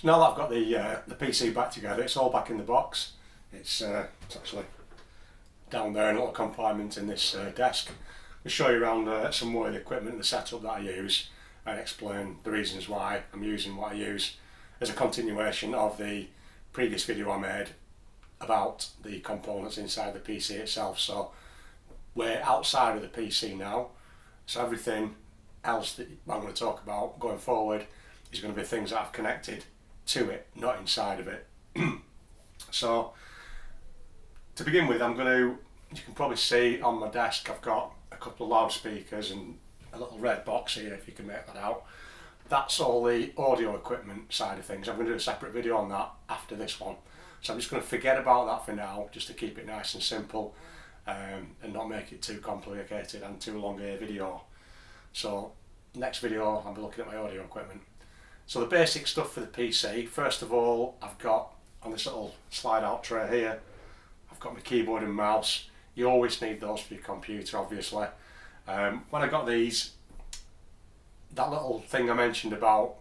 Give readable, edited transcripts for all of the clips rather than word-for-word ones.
So now that I've got the PC back together, it's all back in the box. It's actually down there in a little compartment in this desk. I'll show you around some more of the equipment and the setup that I use and explain the reasons why I'm using what I use as a continuation of the previous video I made about the components inside the PC itself. So we're outside of the PC now, so everything else that I'm going to talk about going forward is going to be things that I've connected to it, not inside of it. So to begin with, you can probably see on my desk I've got a couple of loudspeakers and a little red box here, if you can make that out. That's all the audio equipment side of things. I'm going to do a separate video on that after this one. So I'm just going to forget about that for now, just to keep it nice and simple and not make it too complicated and too long a video. So next video I'll be looking at my audio equipment. So the basic stuff for the PC, first of all, I've got on this little slide out tray here, I've got my keyboard and mouse. You always need those for your computer, obviously. When I got these, that little thing I mentioned about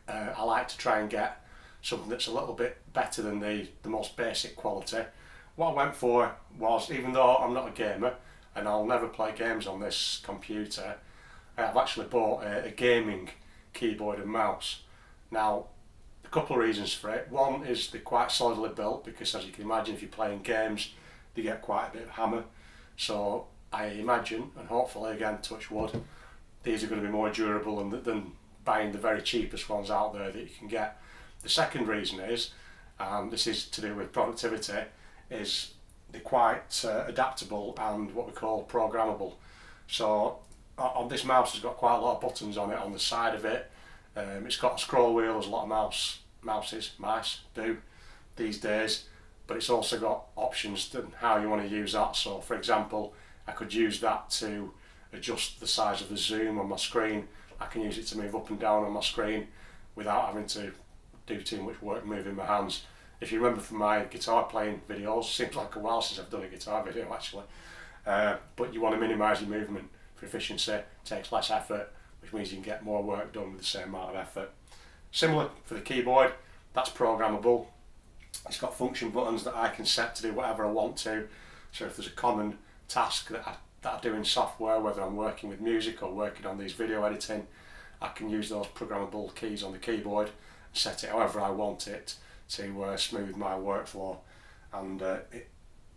I like to try and get something that's a little bit better than the most basic quality. What I went for was, even though I'm not a gamer and I'll never play games on this computer, I've actually bought a gaming keyboard and mouse. Now, a couple of reasons for it. One is they're quite solidly built, because as you can imagine, if you're playing games, they get quite a bit of hammer. So I imagine, and hopefully again, touch wood, these are going to be more durable than buying the very cheapest ones out there that you can get. The second reason is, and this is to do with productivity, is they're quite adaptable and what we call programmable. So on this mouse has got quite a lot of buttons on it on the side of it. It's got a scroll wheel, as a lot of mice do these days, but it's also got options to how you want to use that. So for example, I could use that to adjust the size of the zoom on my screen. I can use it to move up and down on my screen without having to do too much work moving my hands. If you remember from my guitar playing videos, seems like a while since I've done a guitar video actually, but you want to minimise your movement for efficiency. It takes less effort, which means you can get more work done with the same amount of effort. Similar for the keyboard, that's programmable. It's got function buttons that I can set to do whatever I want to. So if there's a common task that I do in software, whether I'm working with music or working on these video editing, I can use those programmable keys on the keyboard and set it however I want it to smooth my workflow. And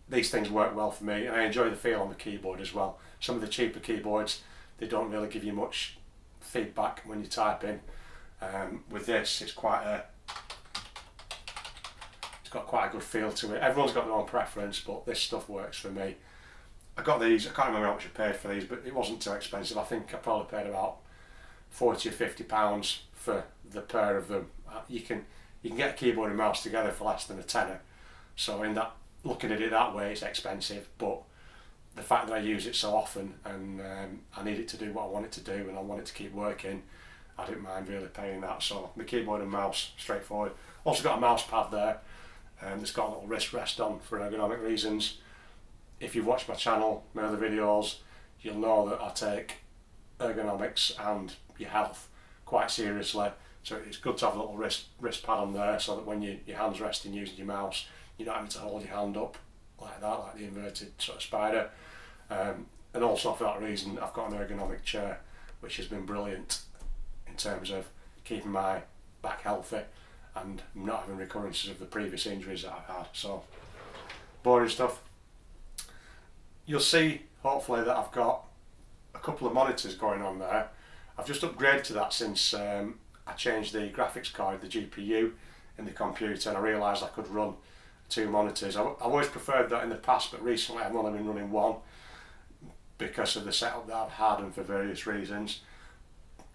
these things work well for me, and I enjoy the feel on the keyboard as well. Some of the cheaper keyboards, they don't really give you much feedback when you type in. With this, it's got quite a good feel to it. Everyone's got their own preference, but this stuff works for me. I got these, I can't remember how much I paid for these, but it wasn't too expensive. I think I probably paid about £40 or £50 for the pair of them. You can get a keyboard and mouse together for less than a tenner. So looking at it that way, it's expensive, but the fact that I use it so often and I need it to do what I want it to do and I want it to keep working, I didn't mind really paying that. So my keyboard and mouse, straightforward. Also got a mouse pad there, and it's got a little wrist rest on for ergonomic reasons. If you've watched my channel, my other videos, you'll know that I take ergonomics and your health quite seriously. So it's good to have a little wrist pad on there, so that when your hand's resting using your mouse, you're not having to hold your hand up like that, like the inverted sort of spider. And also for that reason, I've got an ergonomic chair, which has been brilliant in terms of keeping my back healthy and not having recurrences of the previous injuries that I've had. So, boring stuff. You'll see, hopefully, that I've got a couple of monitors going on there. I've just upgraded to that since I changed the graphics card, the GPU in the computer, and I realised I could run two monitors. I've always preferred that in the past, but recently I've only been running one because of the setup that I've had and for various reasons.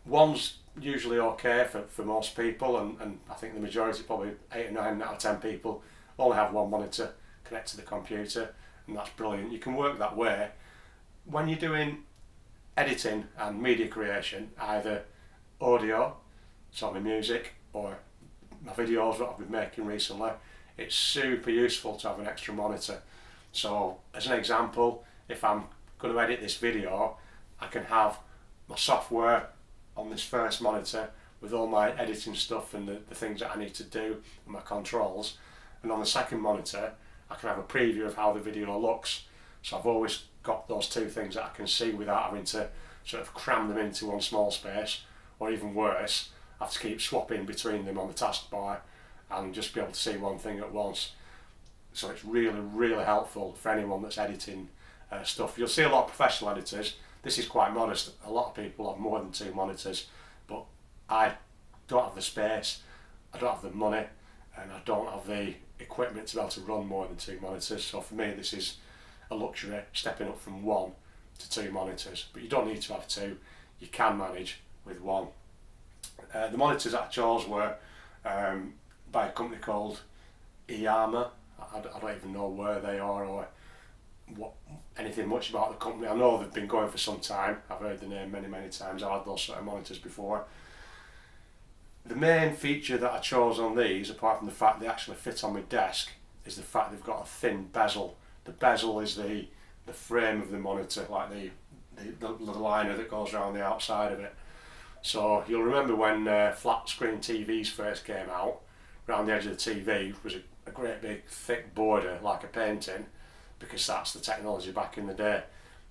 One's usually okay for most people, and I think the majority, probably 8 or 9 out of 10 people, only have one monitor connected to the computer, and that's brilliant. You can work that way. When you're doing editing and media creation, either audio, so my music, or my videos that I've been making recently, it's super useful to have an extra monitor. So as an example, if I'm going to edit this video, I can have my software on this first monitor, with all my editing stuff and the things that I need to do and my controls. And on the second monitor I can have a preview of how the video looks. So I've always got those two things that I can see without having to sort of cram them into one small space, or even worse, I have to keep swapping between them on the taskbar and just be able to see one thing at once. So it's really, really helpful for anyone that's editing stuff. You'll see a lot of professional editors. This is quite modest. A lot of people have more than 2 monitors, but I don't have the space, I don't have the money, and I don't have the equipment to be able to run more than 2 monitors. So for me, this is a luxury, stepping up from 1 to 2 monitors. But you don't need to have 2. You can manage with 1. The monitors that I chose were by a company called Iiyama. I don't even know where they are or anything much about the company. I know they've been going for some time. I've heard the name many times. I've had those sort of monitors before. The main feature that I chose on these, apart from the fact they actually fit on my desk, is the fact they've got a thin bezel. The bezel is the frame of the monitor, like the liner that goes around the outside of it. So you'll remember when flat screen TVs first came out, around the edge of the TV was a great big thick border like a painting, because that's the technology back in the day.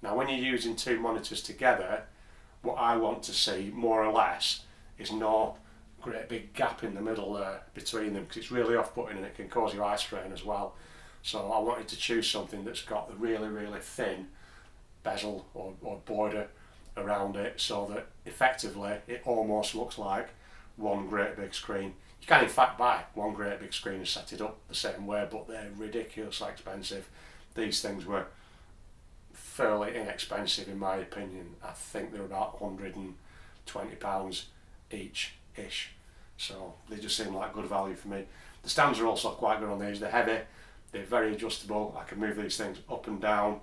Now when you're using 2 monitors together, what I want to see more or less is no great big gap in the middle there between them, because it's really off-putting and it can cause you eye strain as well. So I wanted to choose something that's got the really thin bezel or border around it, so that effectively it almost looks like one great big screen. You can in fact buy one great big screen and set it up the same way, but they're ridiculously expensive. These things were fairly inexpensive in my opinion. I think they're about £120 each-ish. So they just seem like good value for me. The stands are also quite good on these. They're heavy, they're very adjustable. I can move these things up and down,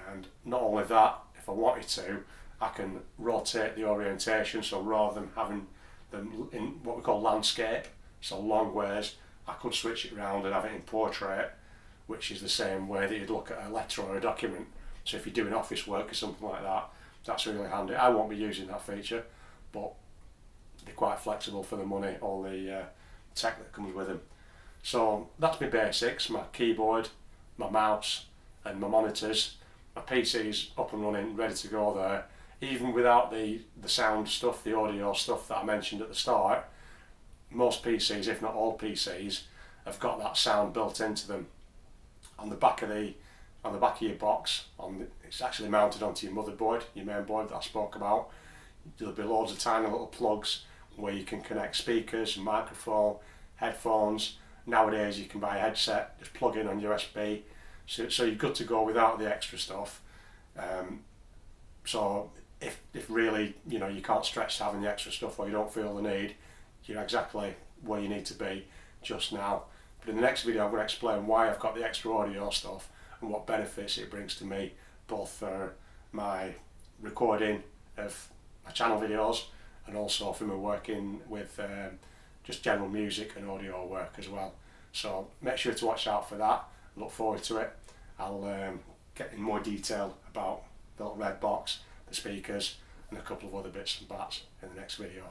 and not only that, if I wanted to, I can rotate the orientation. So rather than having them in what we call landscape, so long ways, I could switch it around and have it in portrait, which is the same way that you'd look at a letter or a document. So if you're doing office work or something like that, that's really handy. I won't be using that feature, but they're quite flexible for the money, all the tech that comes with them. So that's my basics: my keyboard, my mouse and my monitors. My PC's up and running, ready to go there. Even without the sound stuff, the audio stuff that I mentioned at the start, most PCs, if not all PCs, have got that sound built into them. On the back of your box, it's actually mounted onto your motherboard, your main board that I spoke about. There'll be loads of tiny little plugs where you can connect speakers, microphone, headphones. Nowadays you can buy a headset, just plug in on USB, so you're good to go without the extra stuff. So if really you can't stretch to having the extra stuff, or you don't feel the need, you're exactly where you need to be just now. But in the next video I'm going to explain why I've got the extra audio stuff and what benefits it brings to me, both for my recording of my channel videos and also for me working with just general music and audio work as well. So make sure to watch out for that. Look forward to it. I'll get in more detail about the little red box, the speakers and a couple of other bits and bats in the next video.